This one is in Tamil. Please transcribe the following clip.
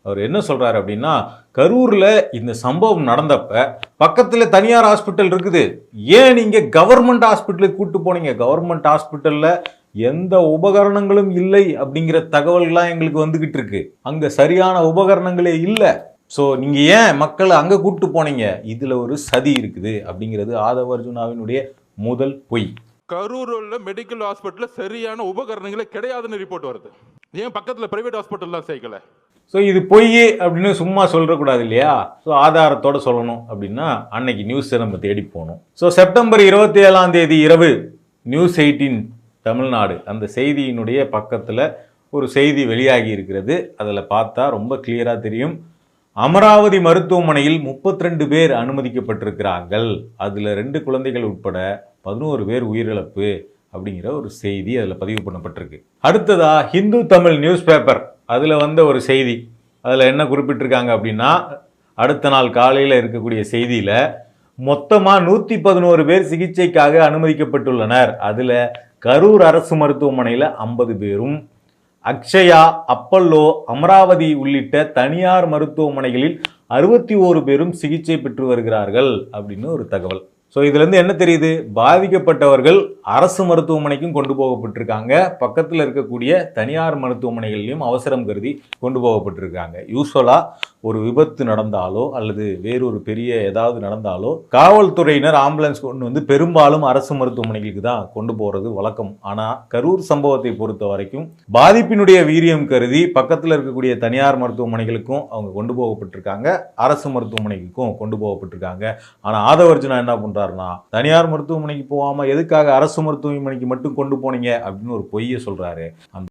அவர் என்ன சொல்றாரு அப்படின்னா, கரூர்ல இந்த சம்பவம் நடந்தப்ப பக்கத்துல தனியார் ஹாஸ்பிட்டல் இருக்குது, ஏன் நீங்க கவர்மெண்ட் ஹாஸ்பிட்டலுக்கு கூட்டு போனீங்க? கவர்மெண்ட் ஹாஸ்பிட்டல்ல எந்த உபகரணங்களும் இல்லை அப்படிங்கிற தகவல்கள்லாம் எங்களுக்கு வந்துகிட்டு இருக்கு. அங்க சரியான உபகரணங்களே இல்லை. ஸோ நீங்க ஏன் மக்களை அங்க கூட்டு போனீங்க? இதுல ஒரு சதி இருக்குது அப்படிங்கிறது ஆதவ அர்ஜுனாவினுடைய முதல் பொய். கரூர் உள்ள மெடிக்கல் ஹாஸ்பிட்டல் சரியான உபகரணங்களே கிடையாதுன்னு ரிப்போர்ட் வருது. ஏன் பக்கத்துல பிரைவேட் ஹாஸ்பிட்டல்லாம் சேர்க்கல? ஸோ இது பொய் அப்படின்னு சும்மா சொல்றக்கூடாது இல்லையா? ஸோ ஆதாரத்தோட சொல்லணும் அப்படின்னா அன்னைக்கு நியூஸை நம்ம தேடி போகணும். ஸோ செப்டம்பர் 27 இரவு நியூஸ் 18 தமிழ்நாடு அந்த செய்தியினுடைய பக்கத்தில் ஒரு செய்தி வெளியாகி இருக்கிறது. அதில் பார்த்தா ரொம்ப கிளியராக தெரியும். அமராவதி மருத்துவமனையில் 32 பேர் அனுமதிக்கப்பட்டிருக்கிறார்கள், அதில் 2 குழந்தைகள் உட்பட 11 பேர் உயிரிழப்பு அப்படிங்கிற ஒரு செய்தி அதில் பதிவு பண்ணப்பட்டிருக்கு. அடுத்ததா ஹிந்து தமிழ் நியூஸ் பேப்பர் அதில் வந்த ஒரு செய்தி. அதில் என்ன குறிப்பிட்டிருக்காங்க அப்படின்னா, அடுத்த நாள் காலையில் இருக்கக்கூடிய செய்தியில் மொத்தமாக 111 பேர் சிகிச்சைக்காக அனுமதிக்கப்பட்டுள்ளனர். அதில் கரூர் அரசு மருத்துவமனையில் 50 பேரும், அக்ஷயா, அப்பல்லோ, அமராவதி உள்ளிட்ட தனியார் மருத்துவமனைகளில் 61 பேரும் சிகிச்சை பெற்று வருகிறார்கள் அப்படின்னு ஒரு தகவல். ஸோ இதுலேருந்து என்ன தெரியுது? பாதிக்கப்பட்டவர்கள் அரசு மருத்துவமனைக்கும் கொண்டு போகப்பட்டிருக்காங்க, பக்கத்தில் இருக்கக்கூடிய தனியார் மருத்துவமனைகள்லையும் அவசரம் கருதி கொண்டு போகப்பட்டிருக்காங்க. யூஸ்வலாக ஒரு விபத்து நடந்தாலோ அல்லது வேறொரு பெரிய ஏதாவது நடந்தாலோ காவல்துறையினர் ஆம்புலன்ஸ் கொண்டு வந்து பெரும்பாலும் அரசு மருத்துவமனைகளுக்கு தான் கொண்டு போகிறது வழக்கம். ஆனால் கரூர் சம்பவத்தை பொறுத்த வரைக்கும் பாதிப்பினுடைய வீரியம் கருதி பக்கத்தில் இருக்கக்கூடிய தனியார் மருத்துவமனைகளுக்கும் அவங்க கொண்டு போகப்பட்டிருக்காங்க, அரசு மருத்துவமனைக்கும் கொண்டு போகப்பட்டிருக்காங்க. ஆனால் ஆதவர்ஜுனா என்ன பண்றாருன்னா, தனியார் மருத்துவமனைக்கு போகாம எதுக்காக அரசு மருத்துவமனைக்கு மட்டும் கொண்டு போனீங்க அப்படின்னு ஒரு பொய்யை சொல்றாரு.